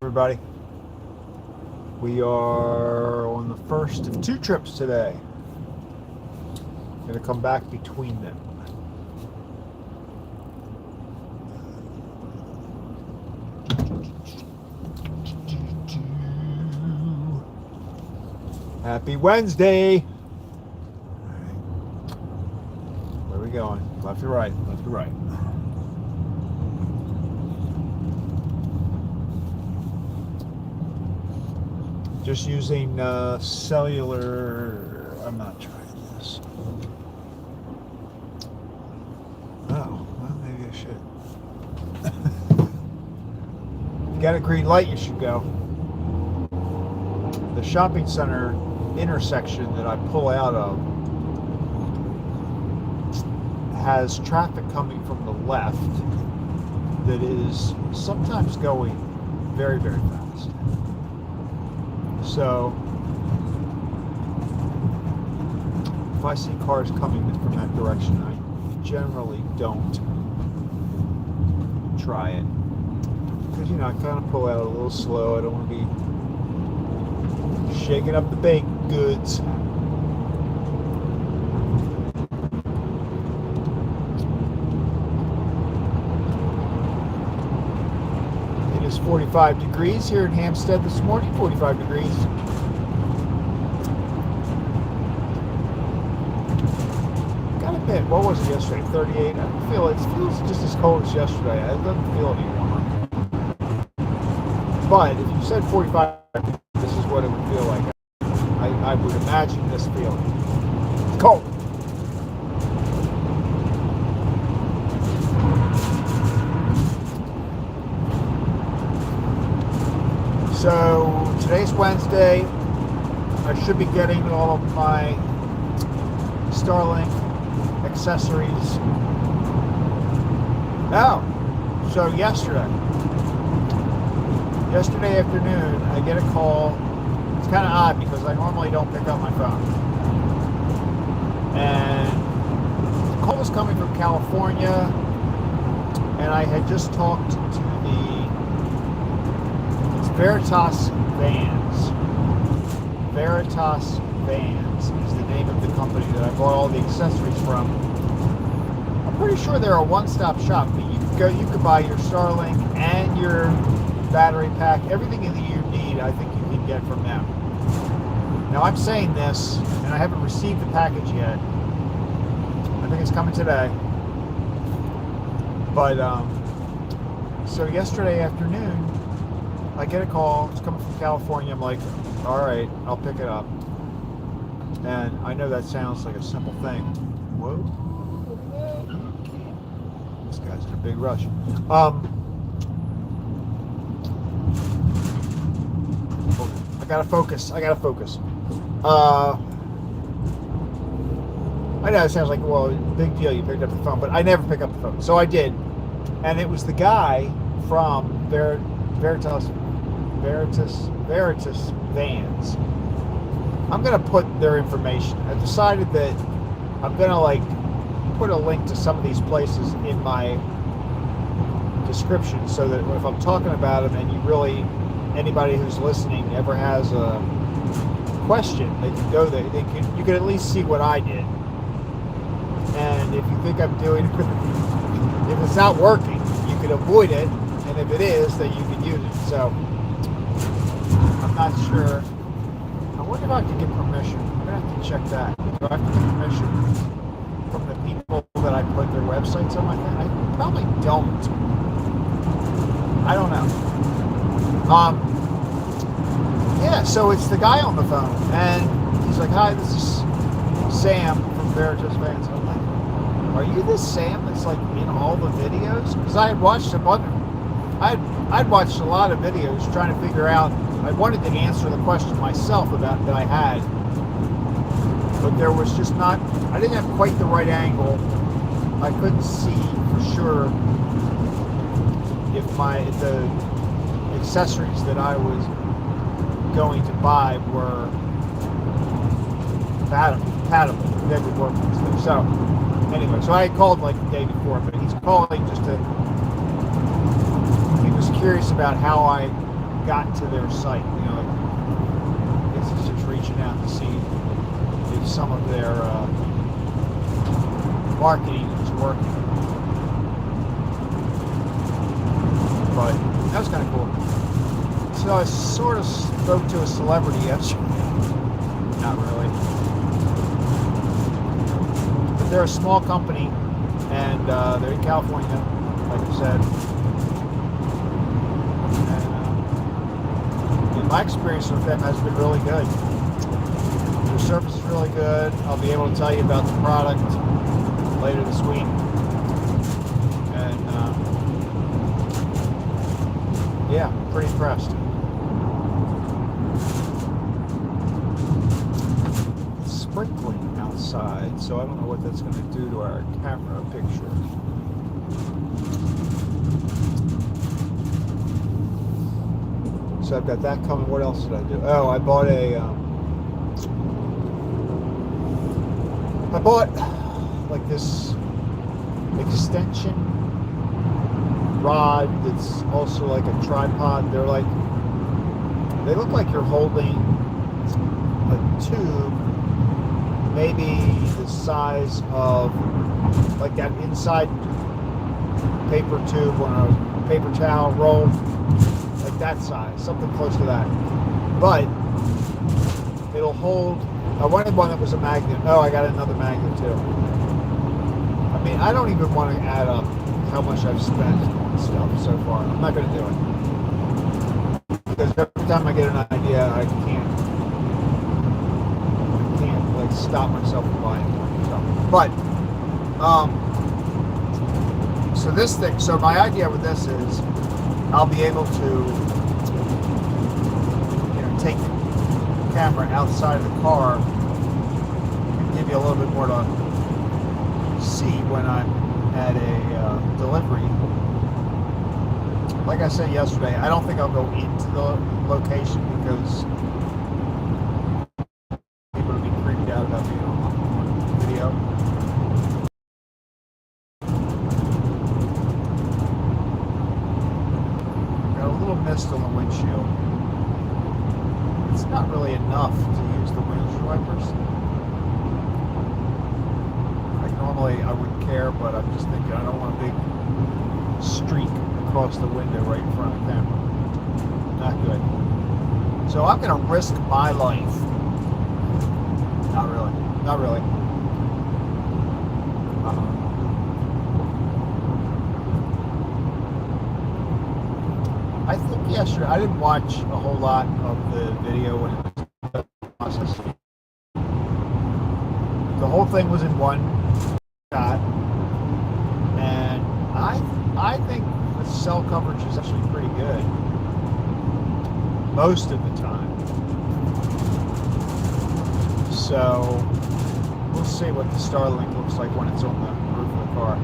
everybody? We are on the first of two trips today. Going to come back between them. Happy Wednesday! Where are we going? Left to right, left to right. Just using cellular. I'm not trying this. Oh, well, maybe I should. If you got a green light, you should go. The shopping center intersection that I pull out of has traffic coming from the left that is sometimes going very, very fast. So, if I see cars coming from that direction, I generally don't try it. Because, I kind of pull out a little slow. I don't want to be shaking up the baked goods. It is 45 degrees here in Hampstead this morning, 45 degrees. Got a bit, what was it yesterday, 38? I don't feel it. It feels just as cold as yesterday. It doesn't feel any warmer. But if you said 45, this is what it would feel like. I would imagine this feeling. It's cold. So today's Wednesday. I should be getting all of my Starlink accessories. Oh, so yesterday afternoon, I get a call. It's kind of odd because I normally don't pick up my phone. And the call was coming from California, and I had just talked to it's Veritas Vans. Veritas Vans is the name of the company that I bought all the accessories from. I'm pretty sure they're a one-stop shop. You could buy your Starlink and your battery pack, everything that you need, I think you can get from them. Now I'm saying this, and I haven't received the package yet. I think it's coming today. But, so yesterday afternoon, I get a call. It's coming from California. I'm like, all right, I'll pick it up. And I know that sounds like a simple thing. Whoa. This guy's in a big rush. I gotta focus. I know it sounds like, well, big deal, you picked up the phone, but I never pick up the phone. So I did. And it was the guy from Veritas Vans. I'm going to put their information. I decided that I'm going to put a link to some of these places in my description so that if I'm talking about them and anybody who's listening ever has a question, they can go there. You can at least see what I did. And if you think I'm doing it, if it's not working, you can avoid it. And if it is, then you can use it. So, I'm not sure. I wonder if I can get permission. I'm going to have to check that. Do I have to get permission from the people that I put their websites on my thing? I probably don't. I don't know. Yeah, so it's the guy on the phone, and he's like, "Hi, this is Sam from Veritas Vans." I'm like, "Are you this Sam that's in all the videos?" Because I had watched I'd watched a lot of videos trying to figure out. I wanted to answer the question myself that I had, but there was just not. I didn't have quite the right angle. I couldn't see for sure if the accessories that I was going to buy were compatible. They would work with them. So anyway, so I had called the day before, but he's calling he was curious about how I got to their site. You know, I guess it's just reaching out to see if some of their marketing is working. But that was kind of cool. So I sort of spoke to a celebrity yesterday. Not really. But they're a small company, and they're in California, like I said. And my experience with them has been really good. Their service is really good. I'll be able to tell you about the product later this week. And yeah, pretty impressed. It's sprinkling outside, so I don't know what that's going to do to our camera picture. So I've got that coming. What else did I do? Oh, I bought like this extension rod that's also like a tripod. They look like you're holding a tube, maybe the size of like that inside paper tube on a paper towel roll, like that size, something close to that. But it'll hold. I wanted one that was a magnet. Oh, I got another magnet too. I mean, I don't even want to add up how much I've spent on stuff so far. I'm not going to do it. Because every time I get an idea, I can't like stop myself from buying more stuff. But, so my idea with this is I'll be able to, take the camera outside of the car and give you a little bit more to see when I'm at a delivery. Like I said yesterday, I don't think I'll go into the location because people will be creeped out about being on video. Got a little mist on the windshield. It's not really enough to use the windshield wipers. Like normally I wouldn't care, but I'm just thinking I don't want a big streak across the window right in front of the camera. Not good. So I'm going to risk my life. Not really. Not really. I think yesterday, I didn't watch a whole lot of the video when it was process. The whole thing was in one shot, and I think the cell coverage is actually pretty good most of the time. So we'll see what the Starlink looks like when it's on the roof of the car.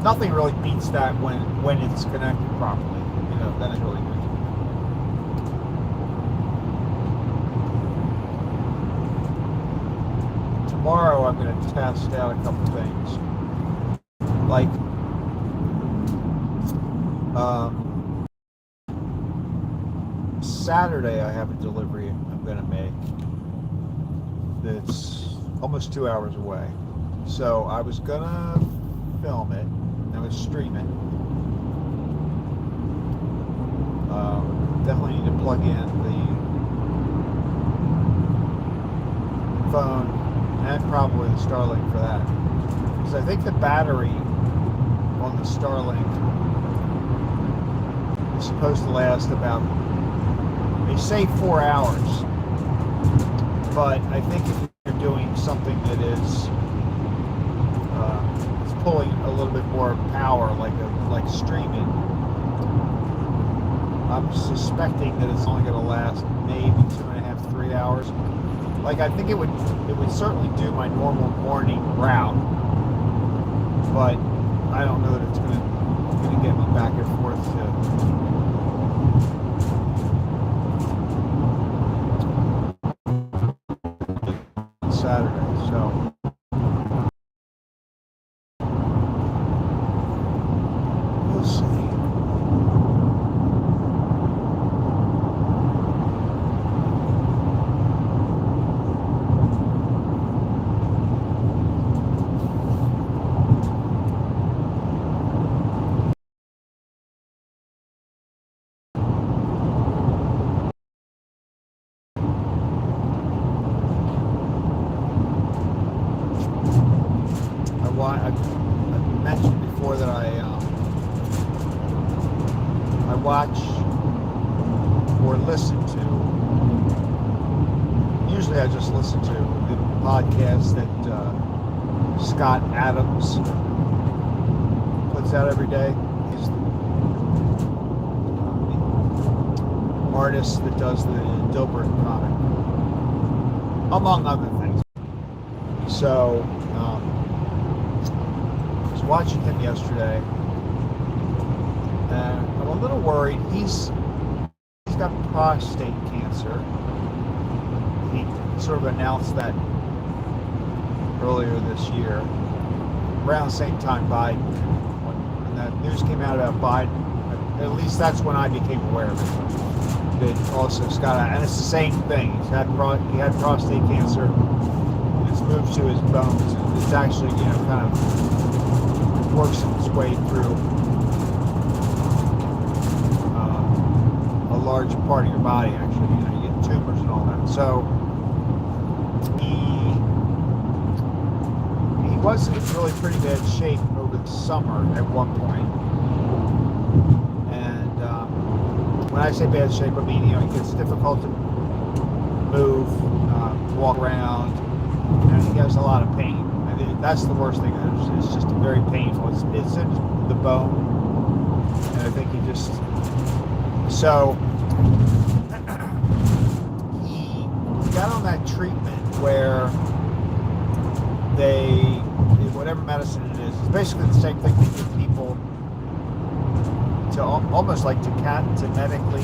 Nothing really beats that when it's connected properly. That is really good. Tomorrow I'm going to test out a couple things. Like, Saturday I have a delivery I'm going to make that's almost 2 hours away. So I was going to film it. I would stream it. Definitely need to plug in the phone and probably the Starlink for that. Because I think the battery on the Starlink is supposed to last about, they say 4 hours. But I think if you're doing something that is pulling a little bit more power, like streaming, I'm suspecting that it's only going to last maybe 2.5, 3 hours. Like, I think it would certainly do my normal morning route, but I don't know that it's going to get me back and forth to Saturday. So mentioned before that I watch or listen to. Usually, I just listen to the podcast that Scott Adams puts out every day. He's the artist that does the Dilbert comic, among other things. So, I was watching him yesterday, and I'm a little worried. He's got prostate cancer. He sort of announced that earlier this year, around the same time Biden. When that news came out about Biden, at least that's when I became aware of it. That also Scott, and it's the same thing. He had prostate cancer. It's moved to his bones. It's actually, kind of works its way through a large part of your body. Actually, you get tumors and all that. So he was in really pretty bad shape over the summer at one point. And when I say bad shape, I mean, it gets difficult to move, walk around, and he has a lot of pain. I mean, that's the worst thing. It's just very painful. It's in the bone, and I think he just... So he got on that treatment where whatever medicine it is, it's basically the same thing they give people to almost like to medically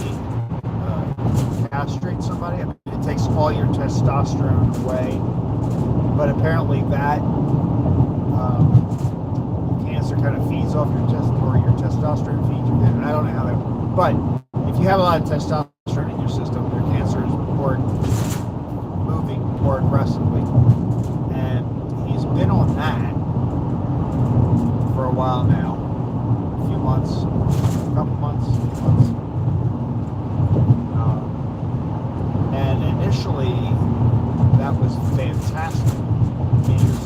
castrate somebody. I mean, it takes all your testosterone away, but apparently that cancer kind of feeds off your testosterone feeds you. I don't know how that, but if you have a lot of testosterone in your system, your cancer is moving more aggressively, and he's been on that for a while now, a few months, a couple months. And initially, that was fantastic. He was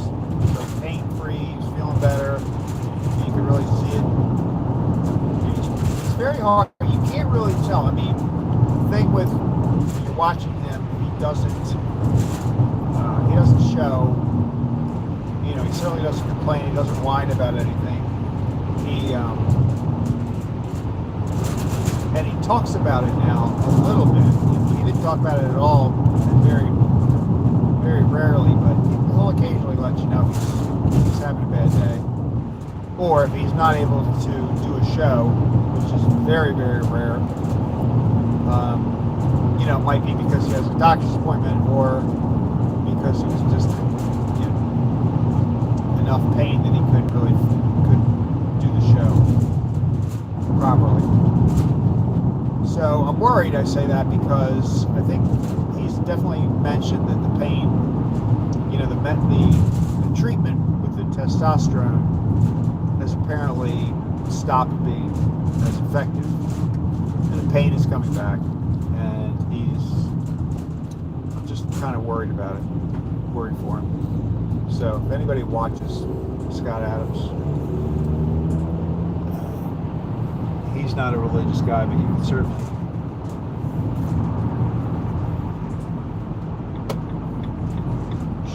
like pain-free, he was feeling better. You could really see it. It's very hard. You can't really tell. I mean, the thing with when you're watching him, he doesn't show. He certainly doesn't complain. He doesn't whine about anything. And he talks about it now a little bit. He didn't talk about it at all, very, very rarely, but he'll occasionally let you know if he's having a bad day. Or if he's not able to do a show, which is very, very rare. It might be because he has a doctor's appointment, or because he was just enough pain that he couldn't do the show properly. So I'm worried I say that because I think he's definitely mentioned that the pain, the treatment with the testosterone has apparently stopped being as effective, and the pain is coming back, and I'm just kind of worried about it, worried for him. So if anybody watches Scott Adams, he's not a religious guy, but you can certainly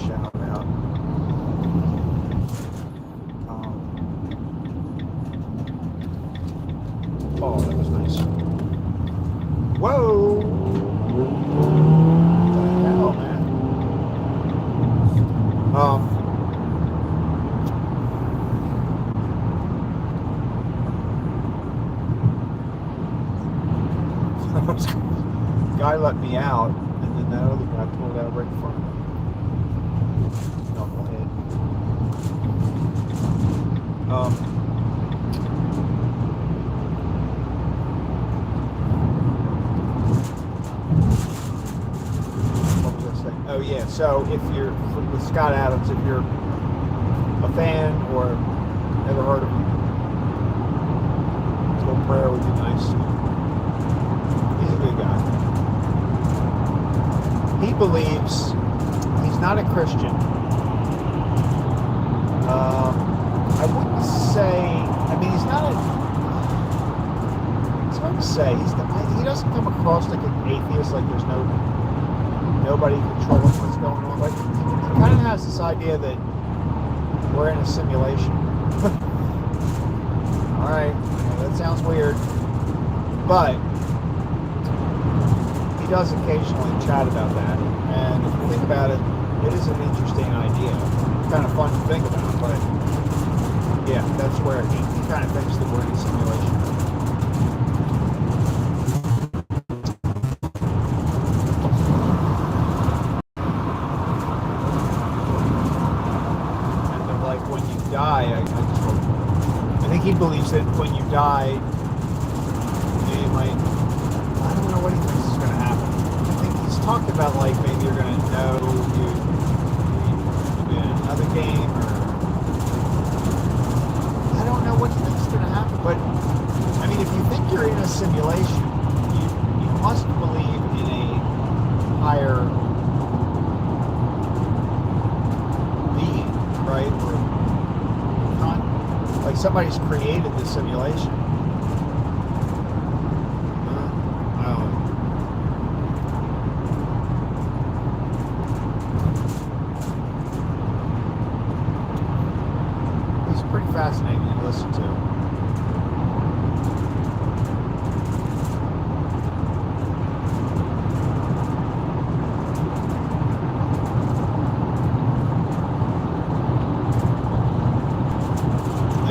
shout out. Oh, that was nice. Whoa! What the hell, man? Guy let me out, and then that other guy pulled out right in front of me. Knucklehead. What was I saying? Oh yeah, so if you're with Scott Adams, if you're a fan or never heard of him, a little prayer would be nice. He's a good guy. He believes, he's not a Christian. say, he doesn't come across like an atheist, like there's nobody controlling what's going on. Like he kind of has this idea that we're in a simulation. All right, that sounds weird, but he does occasionally chat about that. And if you think about it, it is an interesting idea. It's kind of fun to think about, but yeah, that's where he kind of thinks that we're in a simulation. And like when you die, I think he believes that when you die, you might, I don't know what he thinks is going to happen. I think he's talked about like maybe you're going to know you in another game, or I don't know what he thinks is going to happen. But I mean, if you think you're in a simulation, you must believe in a higher being, right? Or not, like somebody's created the simulation. Fascinating to listen to.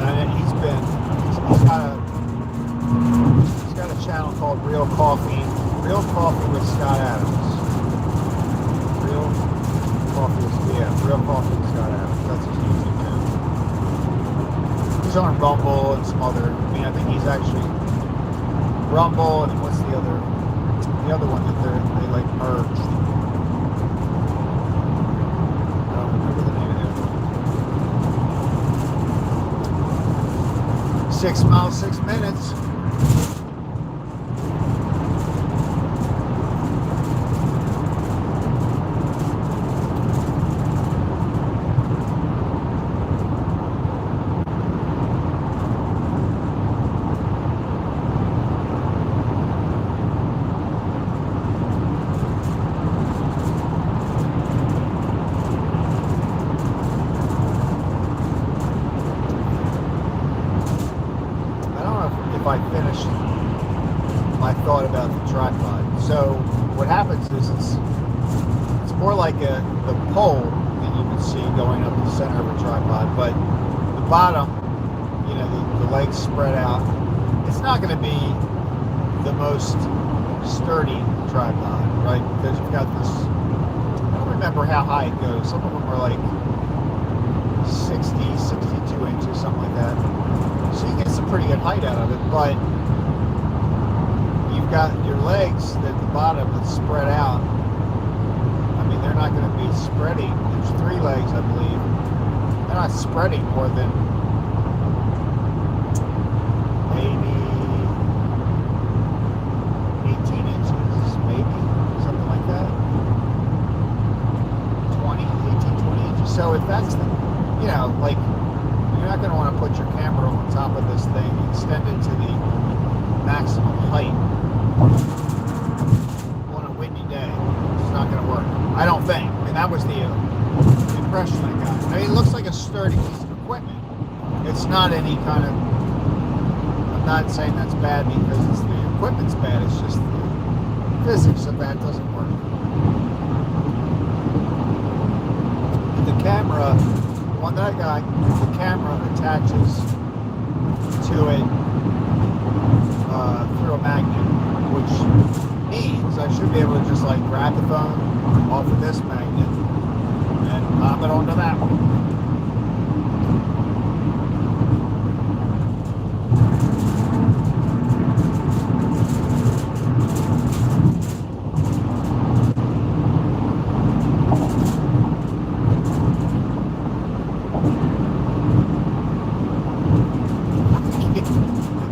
And he's got a channel called Real Coffee with Scott Adams. Real Coffee with Scott Adams. That's his YouTube channel. He's on Rumble and some other. I mean, I think he's actually Rumble, and what's the other one that they like merged? I don't remember the name of it. 6 miles, 6 minutes. I finished my thought about the tripod. So what happens is it's more like the pole that you would see going up the center of a tripod, but the bottom, you know, the legs spread out. It's not going to be the most sturdy tripod, right? Because you've got this, I don't remember how high it goes. Some of them are like 60, 62 inches, something like that. So you get some pretty good height out of it, but you've got your legs at the bottom that's spread out. I mean, they're not going to be spreading. There's 3 legs, I believe. They're not spreading more than maybe 18 inches, maybe, something like that. 18, 20 inches. So if that's the, you know, like, you're not going to want to put your camera on top of this thing, extend it to the maximum height on a windy day. It's not going to work. I don't think. I mean, that was the impression I got. I mean, it looks like a sturdy piece of equipment. It's not any kind of, I'm not saying that's bad because it's the equipment's bad. It's just the physics of that doesn't work. The camera, on that guy, the camera attaches to it through a magnet, which means I should be able to just like grab the phone off of this magnet and pop it onto that one.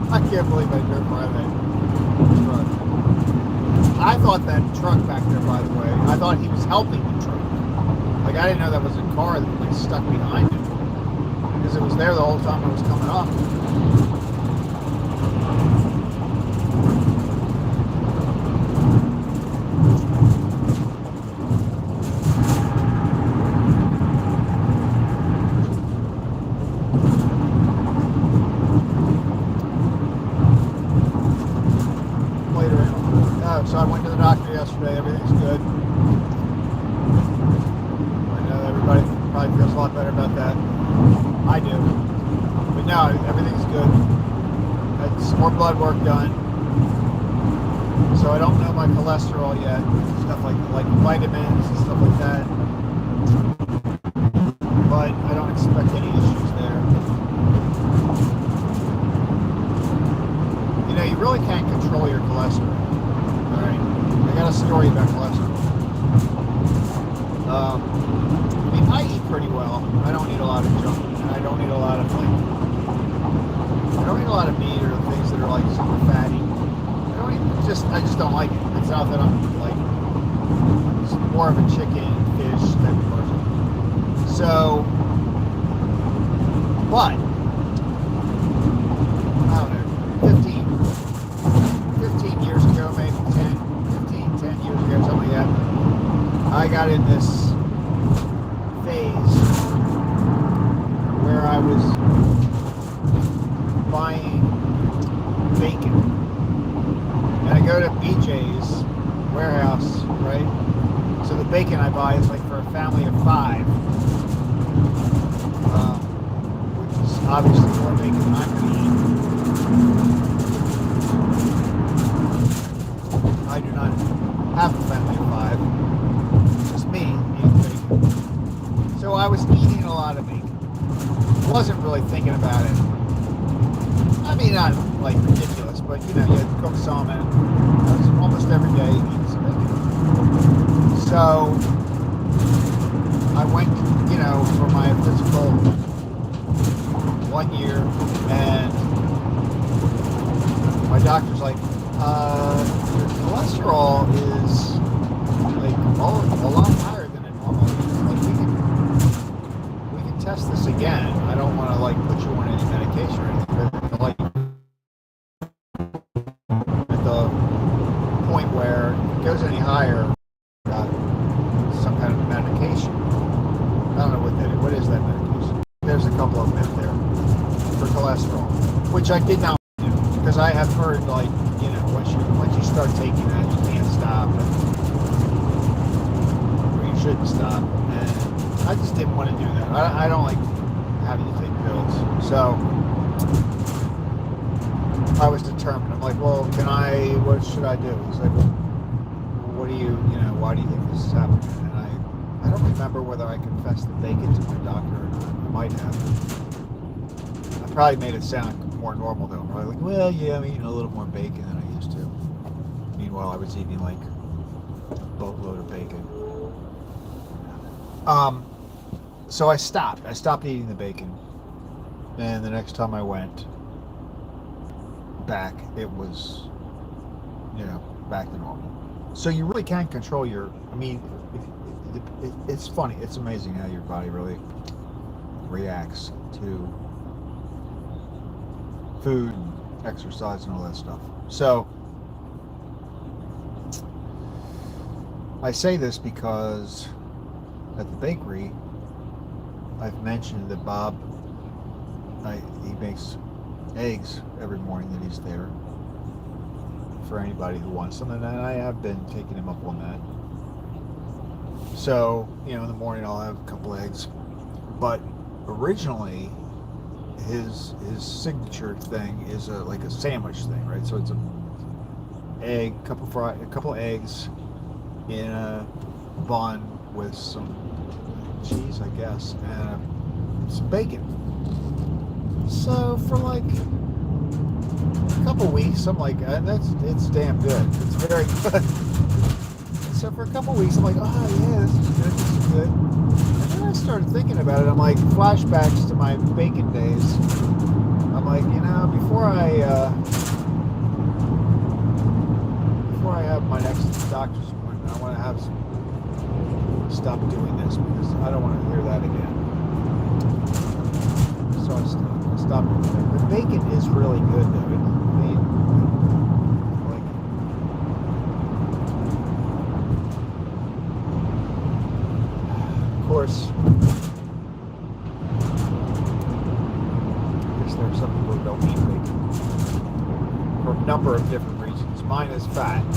I can't believe I drove by that truck. I thought that truck back there, by the way, I thought he was helping the truck. Like, I didn't know that was a car that was stuck behind him. Because it was there the whole time I was coming up. yesterday. Everything's good. I know everybody probably feels a lot better about that. I do. But no, everything's good. Had some more blood work done. So I don't know my cholesterol yet. Stuff like vitamins and stuff like that. But I don't expect any issues there. You know, you really can't control your cholesterol. Alright? I got a story about cholesterol. I mean, I eat pretty well. I don't eat a lot of junk. And I don't eat a lot of, I don't eat a lot of meat or things that are, like, super fatty. I just don't like it. It's not that I'm, like, it's more of a chicken, fish type of person. So, but, I don't know, 15 years ago, maybe 10 years ago, something like that, I got in this phase where I was buying bacon. And I go to BJ's warehouse, right? So the bacon I buy is like for a family of 5, which is obviously more bacon than I'm going to eat. I do not have a family of 5. It's just me eating bacon. So I was eating a lot of bacon. Wasn't really thinking about it. I mean, not like ridiculous, but you know, you had to cook some and almost every day eating some bacon. So I went, you know, for my physical 1 year, and my doctor's like, your cholesterol is like a lot higher than it normally is. Like we can test this again. I don't want to like put you on any medication or anything, but like at the point where if it goes any higher, some kind of medication. I don't know what is that medication. There's a couple of them out there for cholesterol, which I did not do because I have heard like, you know, once you start taking that, you can't stop, or you shouldn't stop. And I just didn't want to do that. I don't like having to take pills, so I was determined. I'm like, well, what should I do? He's like, well, what do you know, why do you think this is happening? And I don't remember whether I confessed the bacon to my doctor or not. I might have. I probably made it sound more normal though. I'm probably like, well, yeah, I'm eating a little more bacon than I used to. Meanwhile, I was eating like a boatload of bacon. So I stopped. I stopped eating the bacon. And the next time I went back, it was, you know, back to normal. So you really can't control it's funny. It's amazing how your body really reacts to food and exercise and all that stuff. So I say this because at the bakery, I've mentioned that Bob, he makes eggs every morning that he's there for anybody who wants them, and I have been taking him up on that. So, you know, in the morning I'll have a couple eggs. But originally, his signature thing is like a sandwich thing, right? So it's a couple eggs in a bun with some cheese, I guess, and some bacon. So for like a couple weeks, I'm like, it's damn good. It's very good. So for a couple weeks, I'm like, oh yeah, this is good. And then I started thinking about it. I'm like, flashbacks to my bacon days. I'm like, you know, before I have my next doctor's appointment, I want to have stop doing this because I don't want to hear that again. So I stopped doing that. The bacon is really good though. Of course, I guess there are some people who don't eat bacon for a number of different reasons. Mine is fat and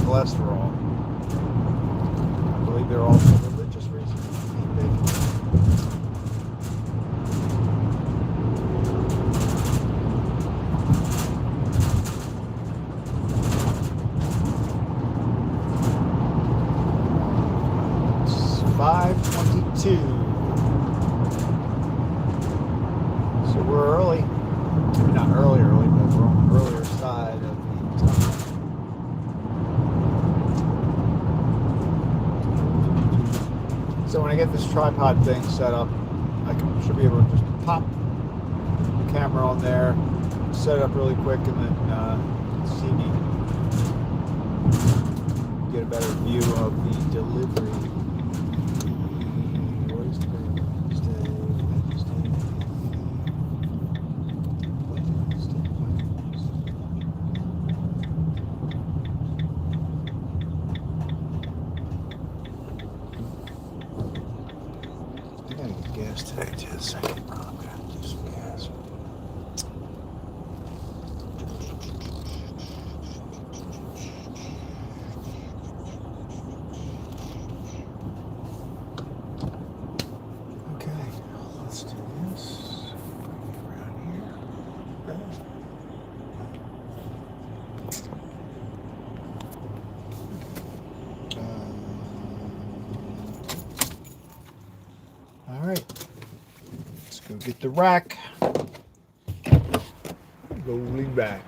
cholesterol. there are also religious reasons. It's 5:22. So we're early. Not early, but we're on the earlier side of the time. So when I get this tripod thing set up, should be able to just pop the camera on there, set it up really quick, and then see me get a better view of the delivery. Where's the Wednesday? I gotta get gas today too. The second run, I'm gonna have to do some gas. Okay, let's do this. Around here. All right, let's go get the rack. Rolling back.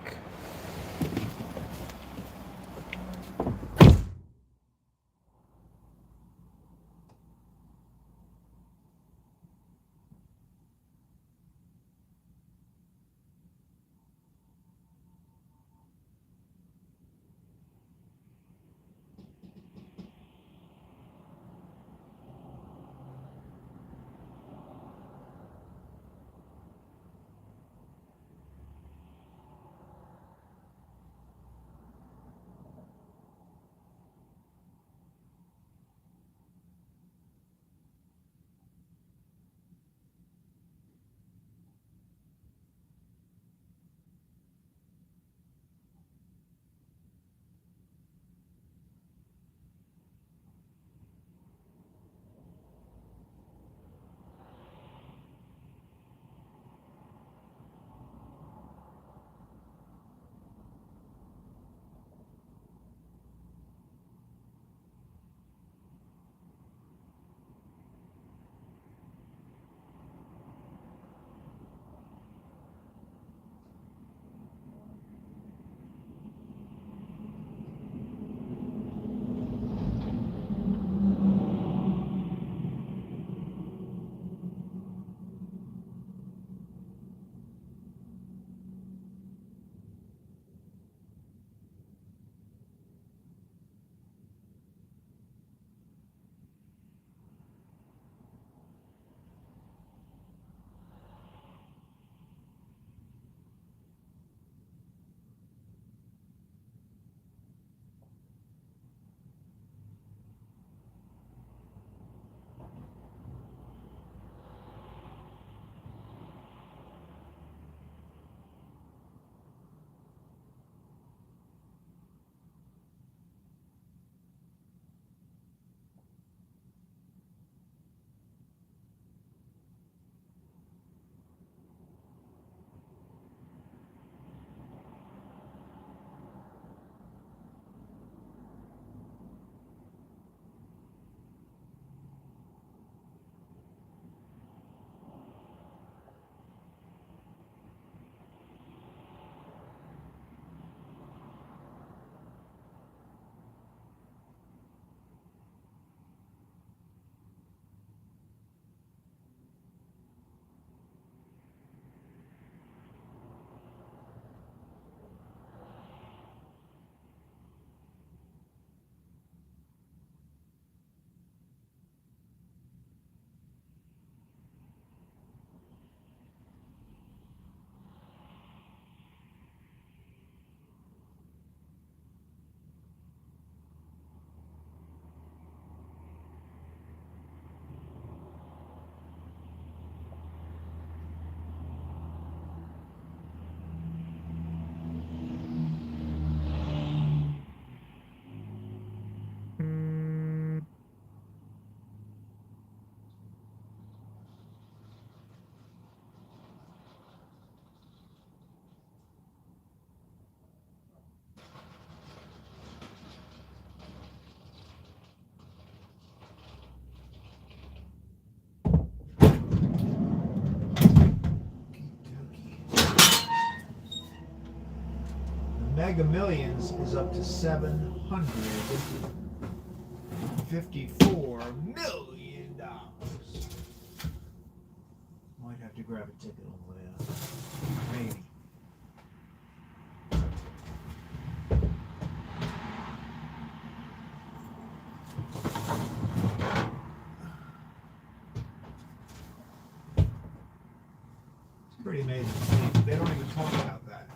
Mega Millions is up to $754 million. Might have to grab a ticket on the way out. Maybe. It's pretty amazing. They don't even talk about that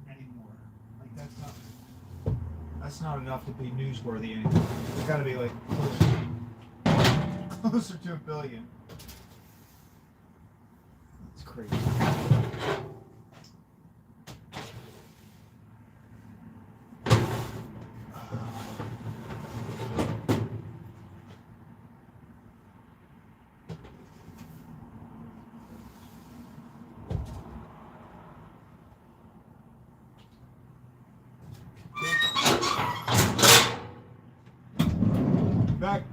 anymore. Like that's not enough to be newsworthy anymore. It's got to be like closer to $1 billion. That's crazy. Back.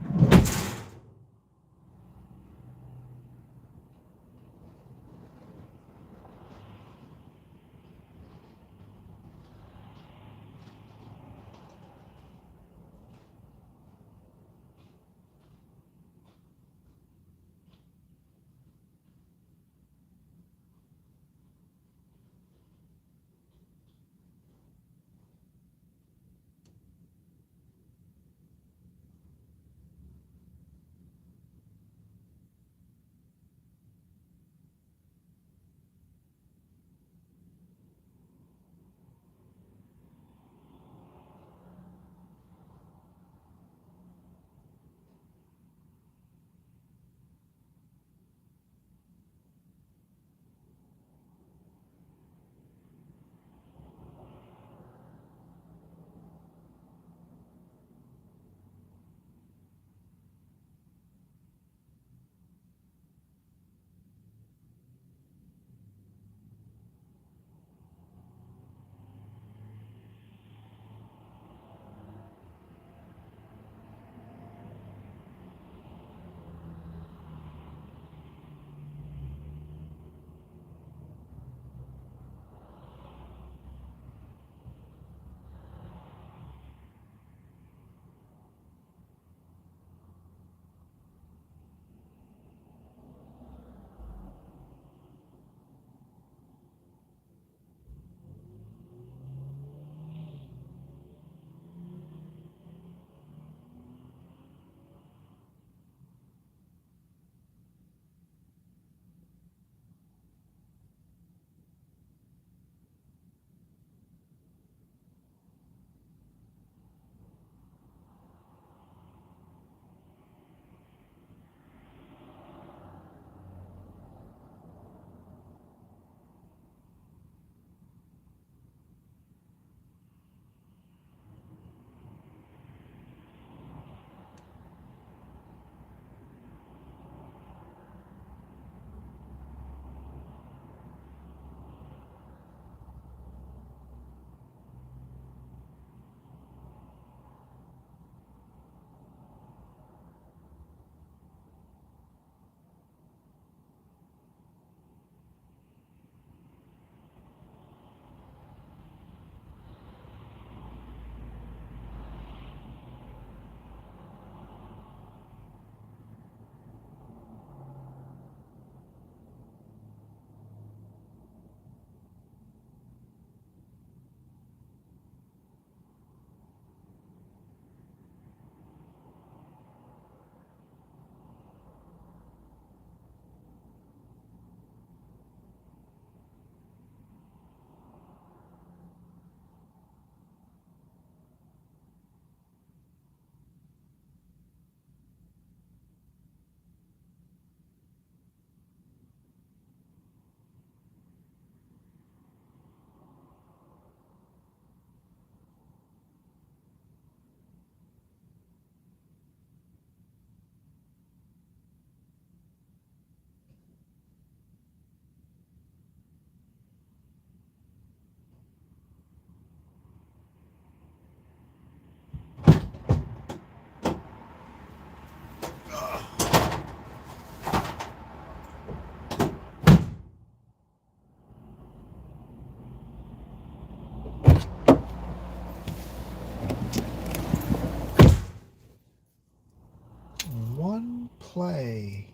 play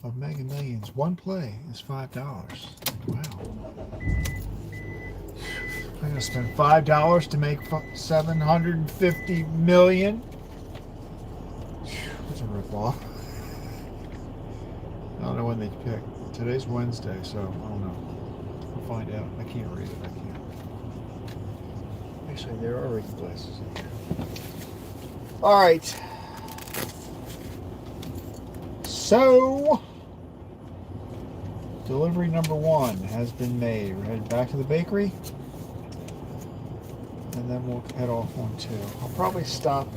of Mega Millions. One play is $5. Wow. I'm going to spend $5 to make $750 million. That's a ripoff. I don't know when they pick. Today's Wednesday, so I don't know. We'll find out. I can't read it. I can't. Actually, there are reading glasses in here. All right. So, delivery number 1 has been made. We're headed back to the bakery, and then we'll head off on 2. I'll probably stop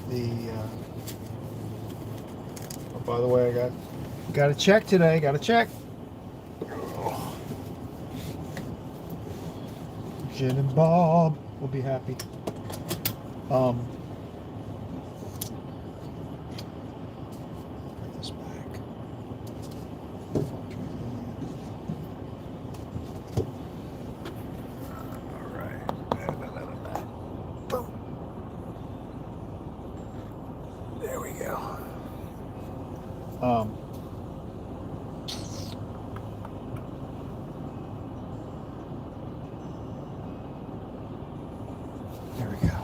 the. Oh, by the way, I got a check today. Got a check. Jen and Bob will be happy. Put this back. All right. Boom. There we go. There we go.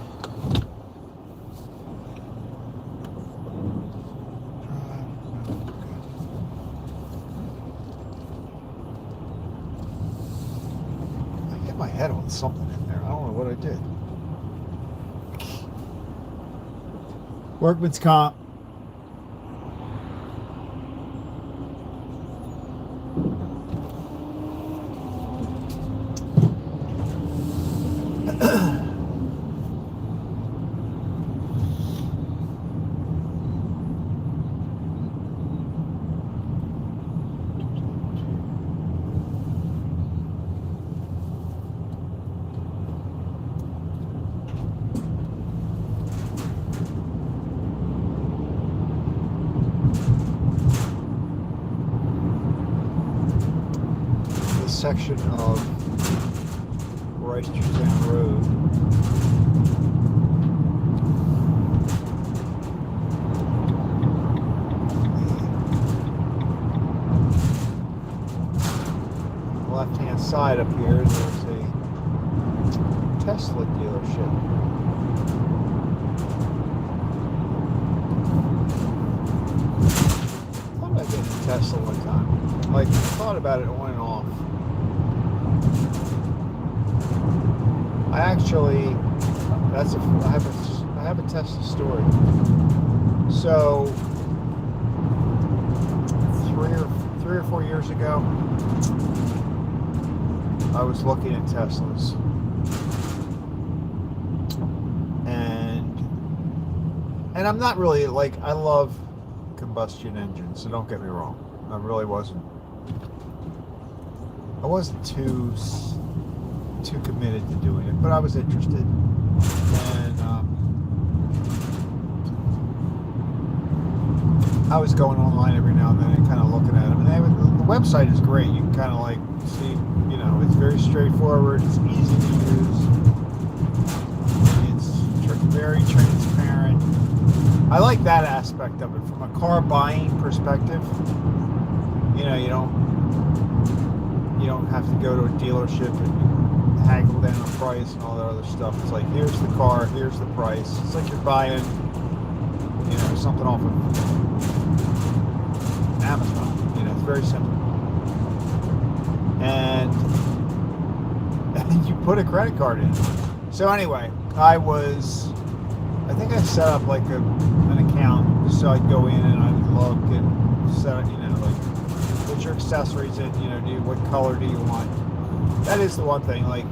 I hit my head on something in there. I don't know what I did. Workman's comp. Section of Reisterstown Road. Left-hand side up here, there's a Tesla dealership. I thought about getting a Tesla one time. Like, I thought about it on and off. I have a Tesla story. So 3 or 4 years ago, I was looking at Teslas, and I'm not really like, I love combustion engines, so don't get me wrong. I wasn't too committed to doing it, but I was interested, and I was going online every now and then and kind of looking at them, and the website is great. You can kind of like see, it's very straightforward, it's easy to use, it's very transparent. I like that aspect of it. From a car buying perspective, you don't have to go to a dealership and haggle down a price and all that other stuff. It's like, here's the car, here's the price. It's like you're buying, something off of Amazon. It's very simple. And you put a credit card in. So anyway, I think I set up like an account just so I'd go in and I'd look and set up, like, put your accessories in, what color do you want? That is the one thing, like,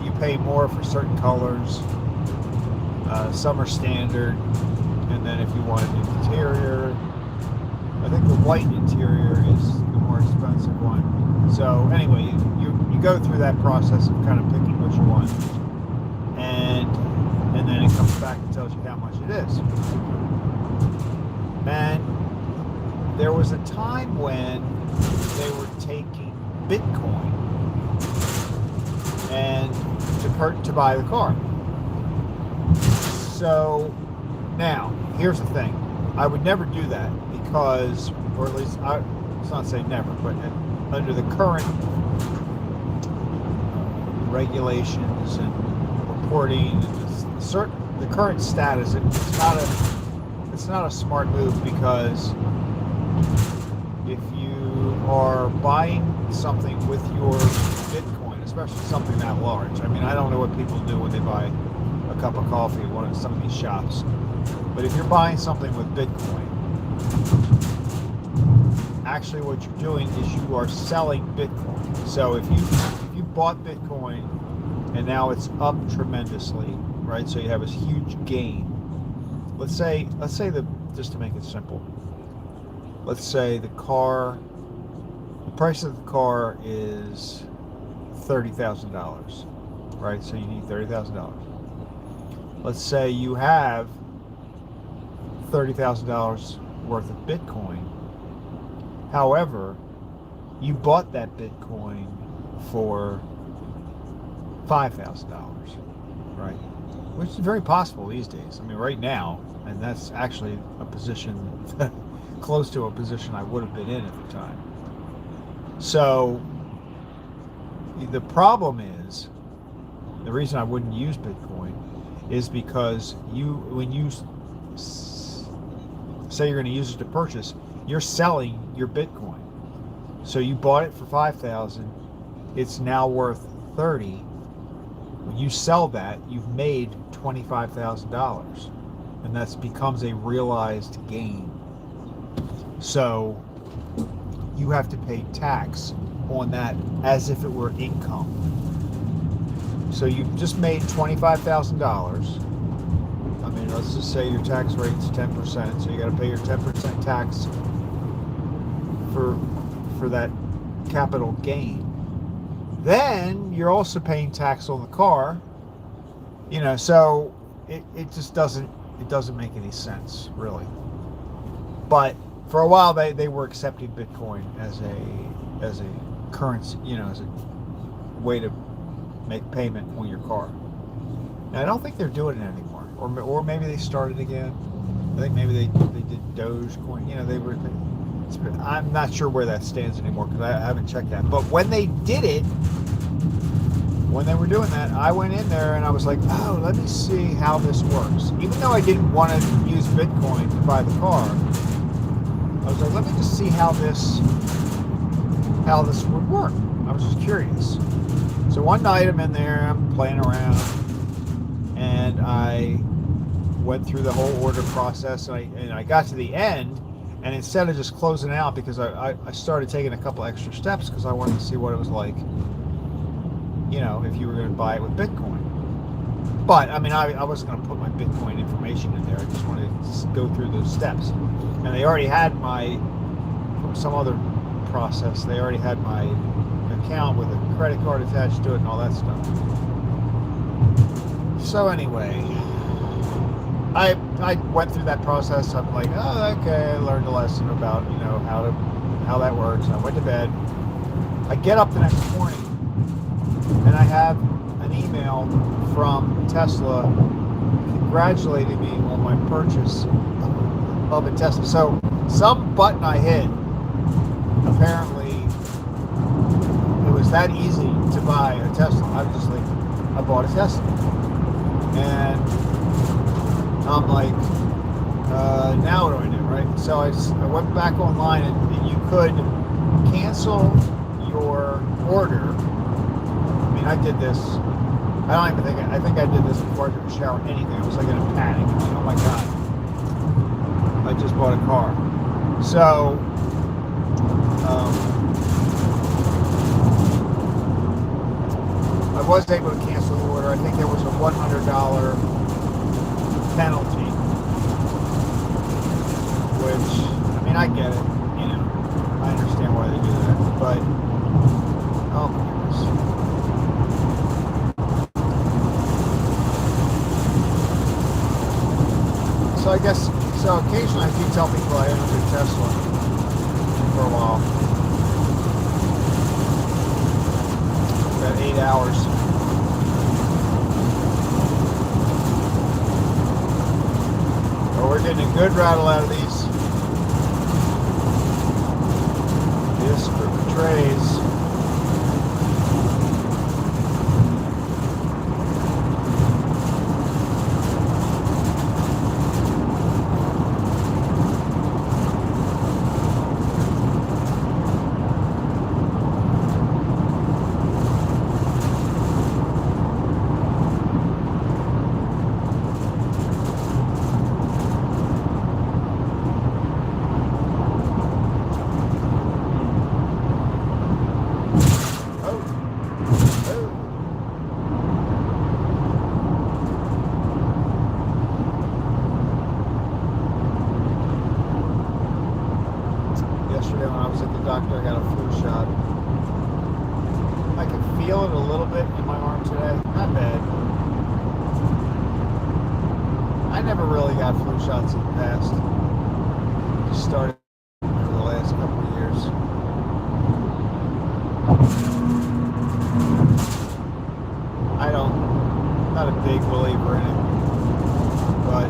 you pay more for certain colors. Some are standard, and then if you want an interior, I think the white interior is the more expensive one. So anyway, you go through that process of kind of picking what you want, and then it comes back and tells you how much it is. And there was a time when they were taking Bitcoin and to buy the car. So now, here's the thing. I would never do that because, or at least, it's not saying never, but under the current regulations and reporting and the current status, it's not a smart move, because if you are buying something with your Bitcoin, especially something that large, I mean, I don't know what people do when they buy a cup of coffee at some of these shops, but if you're buying something with Bitcoin, actually what you're doing is you are selling Bitcoin. So if you bought Bitcoin and now it's up tremendously, right? So you have this huge gain. Let's say just to make it simple, let's say the price of the car is $30,000, right? So you need $30,000. Let's say you have $30,000 worth of Bitcoin. However, you bought that Bitcoin for $5,000, right? Which is very possible these days. I mean, right now, and that's actually a position close to a position I would have been in at the time. So the problem is, the reason I wouldn't use Bitcoin is because when you say you're going to use it to purchase, you're selling your Bitcoin. So you bought it for $5,000, it's now worth $30,000. When you sell that, you've made $25,000, and that becomes a realized gain. So you have to pay tax on that as if it were income. So you've just made $25,000. I mean, let's just say your tax rate's 10%, so you got to pay your 10% tax for that capital gain. Then you're also paying tax on the car, so it just doesn't make any sense, really. But for a while they were accepting Bitcoin as a currency, as a way to make payment on your car. Now, I don't think they're doing it anymore, or maybe they started again. I think maybe they did Dogecoin. I'm not sure where that stands anymore because I haven't checked that. But when they did it, when they were doing that, I went in there and I was like, oh, let me see how this works. Even though I didn't want to use Bitcoin to buy the car, I was like, let me just see how this would work. I was just curious. So one night I'm in there, I'm playing around, and I went through the whole order process, and I got to the end, and instead of just closing it out, because I started taking a couple extra steps because I wanted to see what it was like, if you were going to buy it with Bitcoin. But, I mean, I wasn't going to put my Bitcoin information in there. I just wanted to go through those steps. And they already had from some other process, they already had my account with a credit card attached to it and all that stuff. So anyway, I went through that process. I'm like, oh, okay, I learned a lesson about, how that works. I went to bed. I get up the next morning, and I have an email from Tesla congratulating me on my purchase of a Tesla. So some button I hit, apparently it was that easy to buy a Tesla. I was just like, I bought a Tesla. And I'm like, now what do I do, right? So I went back online, and you could cancel your order. I mean, I did this. I think I did this before I took a shower or anything. I was like in a panic. I'm like, oh my God, I just bought a car. So, I was able to cancel the order. I think there was a $100 penalty, which, I mean, I get it. I understand why they do that, but oh my goodness. So I guess, occasionally I do tell people I own a Tesla for a while. About 8 hours. But we're getting a good rattle out of these. This group of trays. Yesterday when I was at the doctor, I got a flu shot. I can feel it a little bit in my arm today. Not bad. I never really got flu shots in the past. Just started over the last couple of years. Not a big believer in it, but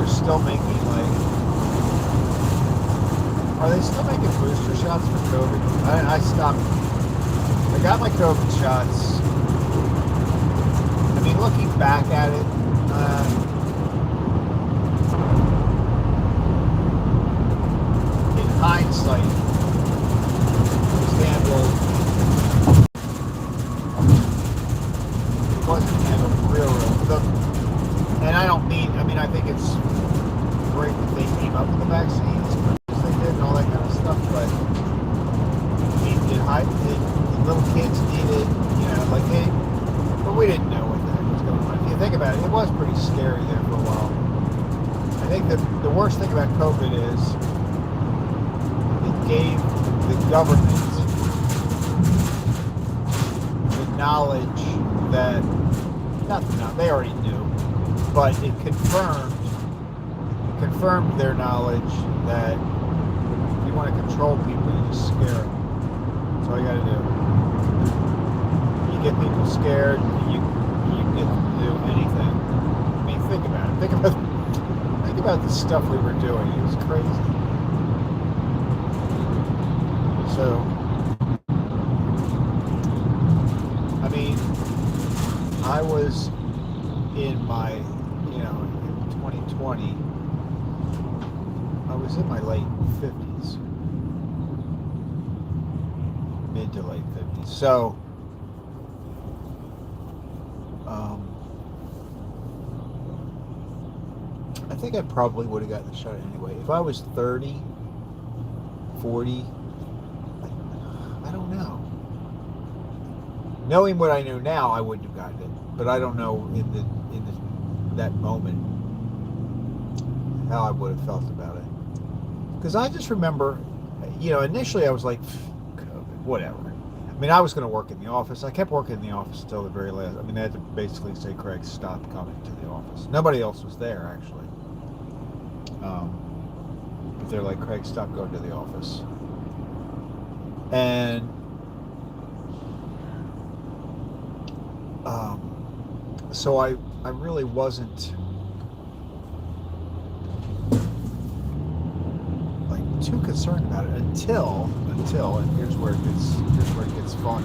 still making are they still making booster shots for COVID? I stopped. I got my COVID shots. I mean, looking back at it, in hindsight, it was handled. It wasn't handled real. And I don't mean. I mean, I think it's great that they came up with the vaccines because they did and all that kind of stuff. But little kids needed, like they. But we didn't know what the heck was going on. If you think about it, it was pretty scary there for a while. I think that the worst thing about COVID is it gave the government the knowledge that they already knew, but it confirmed their knowledge that if you want to control people, you just scare them. That's all you got to do. You get people scared, you get them to do anything. I mean, think about it. Think about the stuff we were doing. It was crazy. So, I mean, I was in my, in 2020, I was in my late 50s. Mid to late 50s. So, I think I probably would have gotten the shot anyway. If I was 30, 40, I don't know. Knowing what I know now, I wouldn't have gotten it. But I don't know in that moment how I would have felt about it. Because I just remember, initially I was like, COVID, whatever. I mean, I was going to work in the office. I kept working in the office until the very last. I mean, they had to basically say, Craig, stop coming to the office. Nobody else was there, actually. But they're like, Craig, stop going to the office. And so I really wasn't too concerned about it until and here's where it gets fun.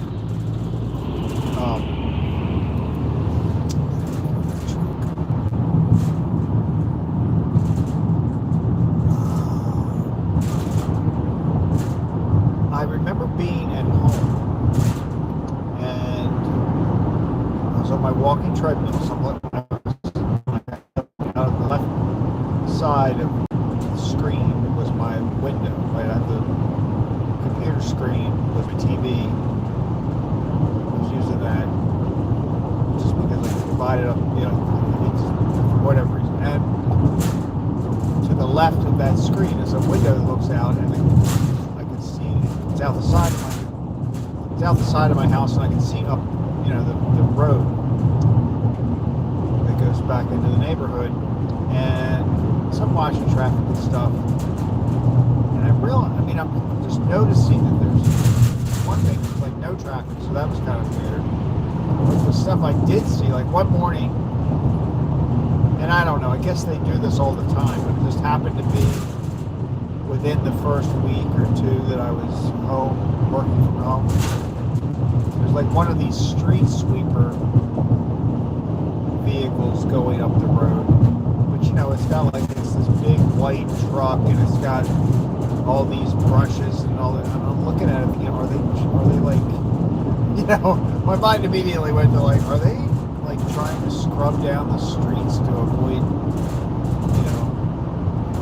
I remember being at home and I was on my walking treadmill somewhat out of the left side of the screen was my window. Right at the computer screen was my TV. I was using that just because I could divide it up, for whatever reason. And to the left of that screen is a window that looks out, and I can see it's out the side of my house, and I can see up, the road that goes back into the neighborhood. And so I'm watching traffic and stuff, and I'm just noticing that there's one thing that's like no traffic, so that was kind of weird. But the stuff I did see, like one morning, and I don't know, I guess they do this all the time, but it just happened to be within the first week or two that I was home, working from home. There's like one of these street sweeper vehicles going up the road, which, it's got like this big white truck, and it's got all these brushes and all that. And I'm looking at it, are they like, my mind immediately went to like, are they like trying to scrub down the streets to avoid,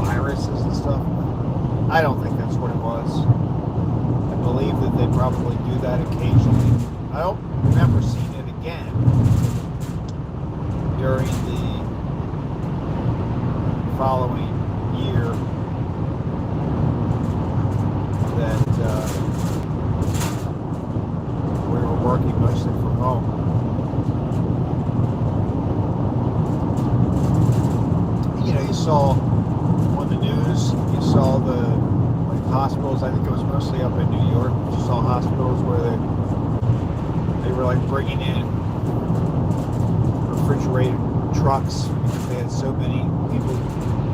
viruses and stuff? I don't think that's what it was. I believe that they probably do that occasionally. I don't remember seeing it again during the following year that we were working mostly from home. You saw on the news, you saw the hospitals. I think it was mostly up in New York. You saw hospitals where they were like bringing in refrigerated trucks because they had so many people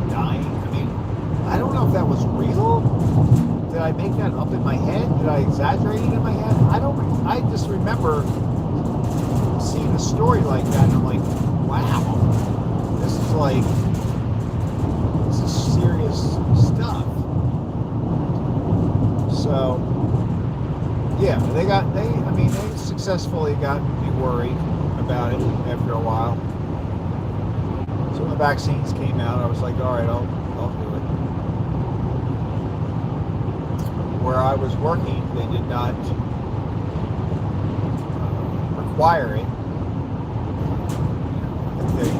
dying. I don't know if that was real. Did I make that up in my head? Did I exaggerate it in my head? I just remember seeing a story like that, and I'm like, wow, this is serious stuff. So, yeah, they successfully got me worried about it after a while. So when the vaccines came out, I was like, all right, I'll do it. Where I was working, they did not require it. They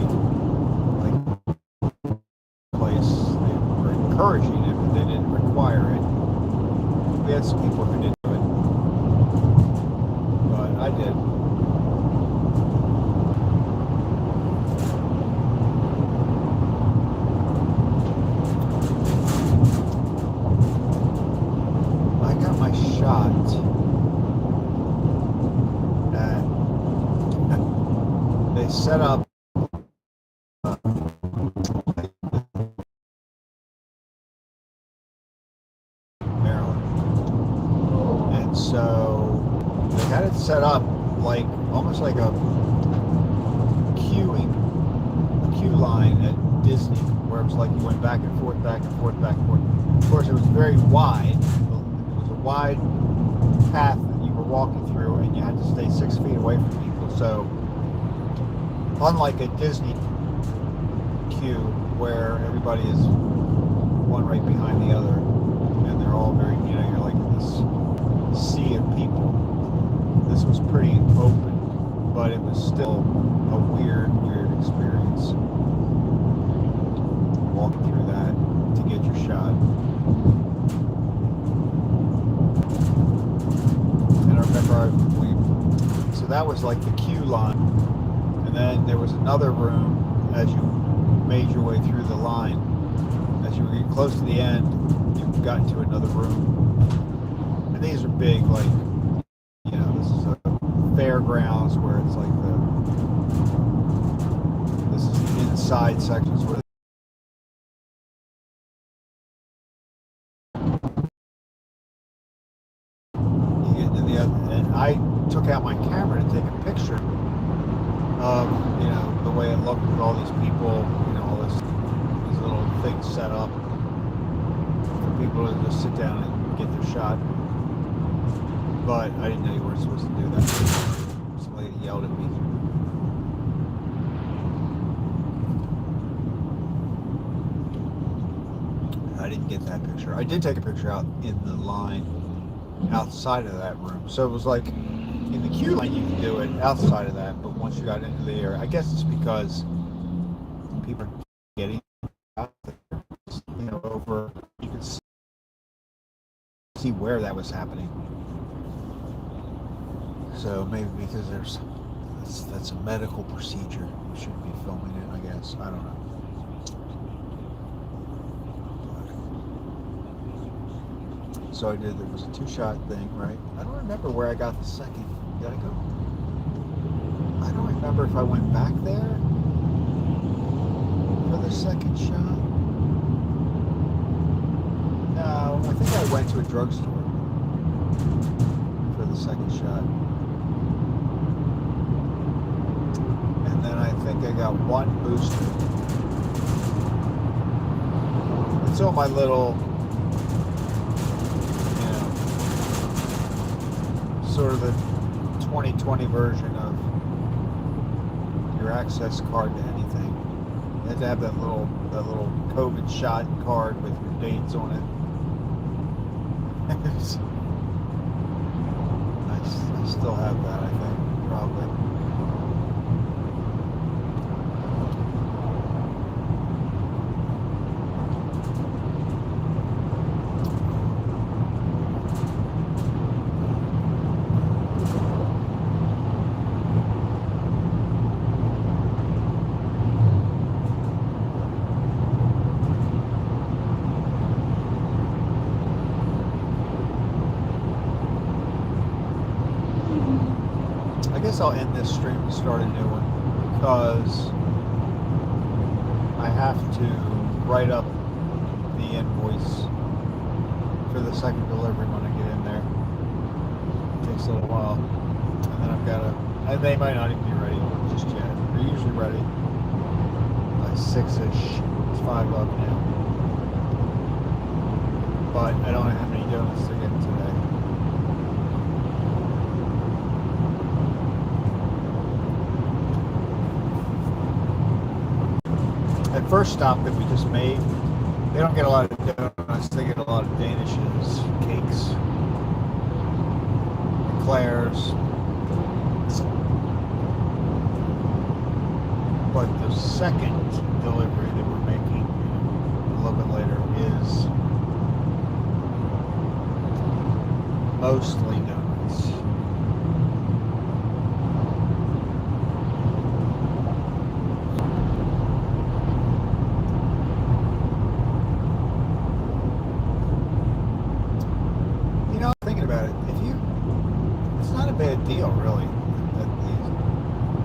were encouraging it, but they didn't require it. We had some people who didn't do it, but I did. I got my shot at, they set up set up like almost like a queue line at Disney, where it was like you went back and forth, back and forth, back and forth. Of course, it was very wide. It was a wide path that you were walking through, and you had to stay 6 feet away from people. So, unlike a Disney queue where everybody is one right behind the other, and they're all very, you're like in this sea of people. This was pretty open, but it was still a weird experience walking through that to get your shot. And I remember so that was like the queue line, and then there was another room as you made your way through the line. As you were getting close to the end, you got into another room, and these are big, like, this is a fairgrounds where it's like this is the inside sections where you get into the other, and I took out my camera to take a picture of, the way it looked with all these people, all these little things set up for people to just sit down and get their shot. But I didn't know you weren't supposed to do that. Some lady yelled at me. didn't get that picture. I did take a picture out in the line outside of that room. So it was like in the queue line you can do it outside of that, but once you got into the area, I guess it's because people are getting out there, over, you could see where that was happening. So maybe because that's a medical procedure, we shouldn't be filming it, I guess. I don't know. So I did, there was a 2-shot thing, right? I don't remember where I got the second. Did I go? I don't remember if I went back there for the second shot. No, I think I went to a drugstore for the second shot. And then I think I got one booster. It's on my little, sort of the 2020 version of your access card to anything. You had to have that little COVID shot card with your dates on it. I still have that, I think, probably. I'll end this stream and start a new one because I have to write up the invoice for the second delivery when I get in there. It takes a little while, and then I've got to, and they might not even be ready just yet. They're usually ready by 6ish. It's 5 up now, but I don't have any donuts to get today. First stop that we just made, they don't get a lot of donuts, they get a lot of danishes, cakes, eclairs. But the second delivery that we're making a little bit later is mostly donuts. Deal really at these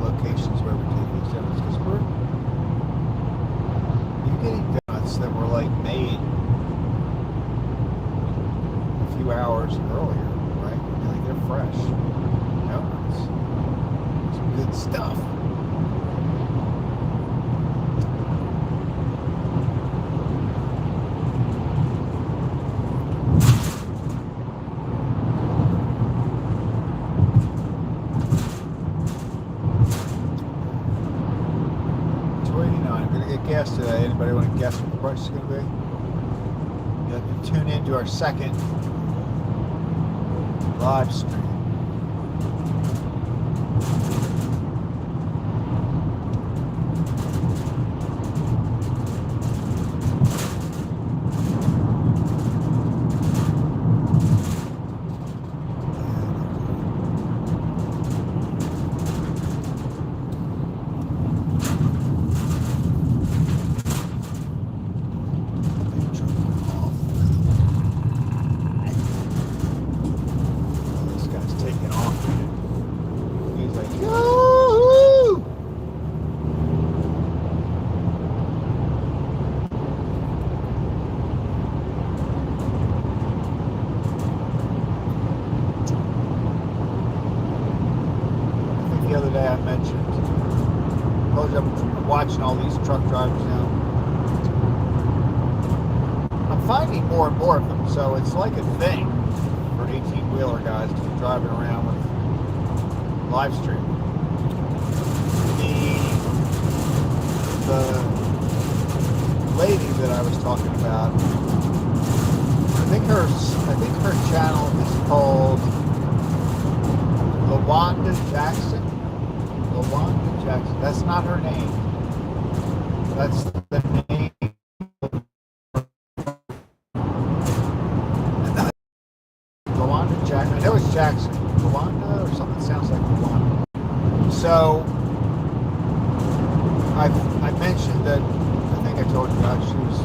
locations where we take these donuts, because you're getting donuts that were like made a few hours earlier, right? Like they're fresh donuts. Some good stuff. Gas today. Anybody want to guess what the price is going to be? You have to tune into our second live stream. Watching all these truck drivers now. I'm finding more and more of them, so it's like a thing for 18-wheeler guys to be driving around with live stream. The lady that I was talking about think her channel is called LaWanda Jackson. LaWanda Jackson. That's not her name. That's the name. LaWanda Jackson. I know it's Jackson. LaWanda or something sounds like LaWanda. So I mentioned that, I think I told you about, she was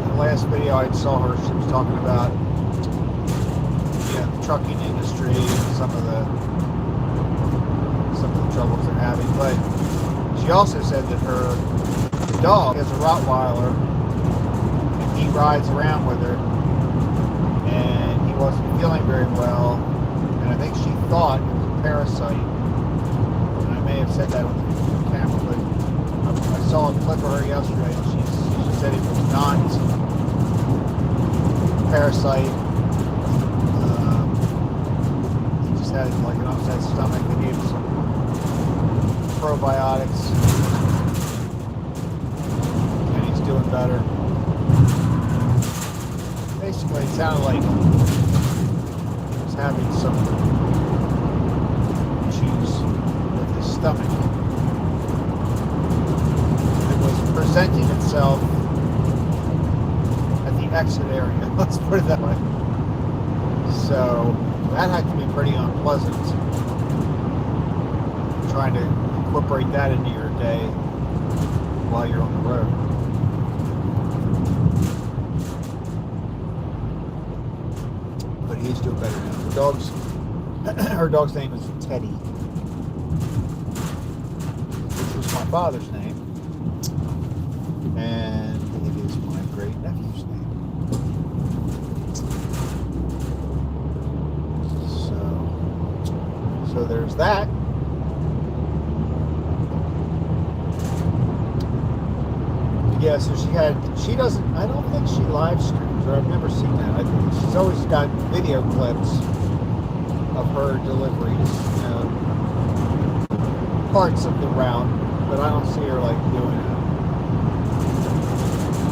the last video I saw her, she was talking about the trucking industry and some of the troubles they're having. But she also said that her dog is a Rottweiler and he rides around with her, and he wasn't feeling very well, and I think she thought it was a parasite. And I may have said that on the camera, but I saw a clip of her yesterday, and she said it was not parasite. He just had like an upset stomach. They gave him some probiotics, and he's doing better. Basically, it sounded like he was having some issues with his stomach. It was presenting itself at the exit area, let's put it that way. So that had to be pretty unpleasant, trying to incorporate that into your day while you're on the road. But he's doing better now. Her dog's name is Teddy, which was my father's name, and it is my great nephew's name. So there's that. Yeah, so she doesn't, I don't think she live streams, or I've never seen that. I think she's always got video clips of her deliveries, parts of the route, but I don't see her like doing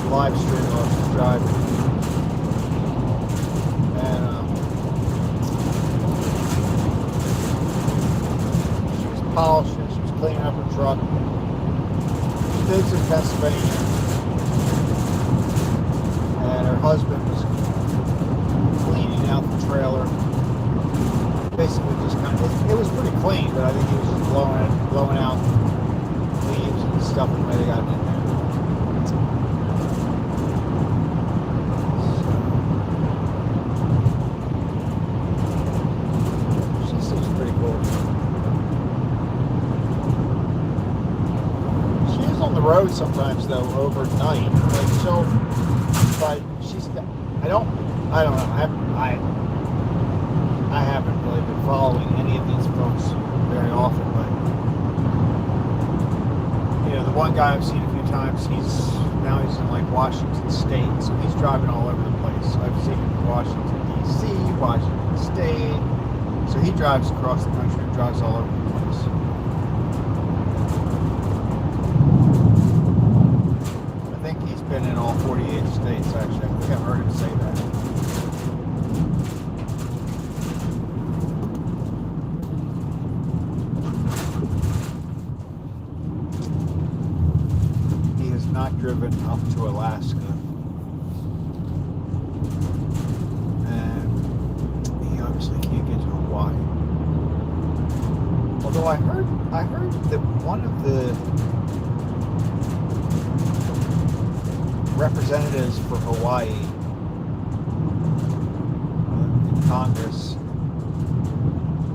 a live stream while she's driving. And she was polishing, she was cleaning up her truck. She lives in Pennsylvania. And her husband was cleaning out the trailer. Basically just kind of, it was pretty clean, but I think he was just blowing out leaves and stuff that might have gotten in there. So, she seems pretty cool. She is on the road sometimes though, overnight. Like but she's got, I don't know. I haven't really been following any of these folks very often, but the one guy I've seen a few times, he's in like Washington State, so he's driving all over the place. I've seen him in Washington D.C., Washington State, so he drives across the country and drives all over the place. Been in all 48 states, actually. I think I've heard him say that. He has not driven up to Alaska. And he obviously can't get to Hawaii. Although I heard that one of the representatives for Hawaii in Congress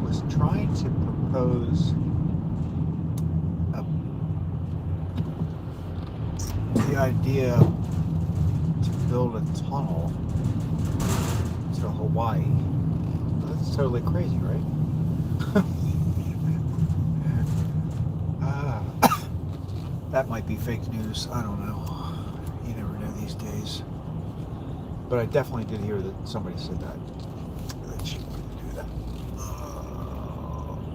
was trying to propose the idea to build a tunnel to Hawaii. That's totally crazy, right? That might be fake news. I don't know. You never know these days. But I definitely did hear that somebody said that she would do that.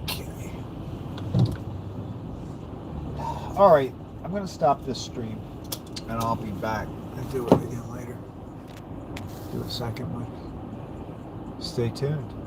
Okay. Alright, I'm going to stop this stream and I'll be back and do it again later. do a second one. Stay tuned.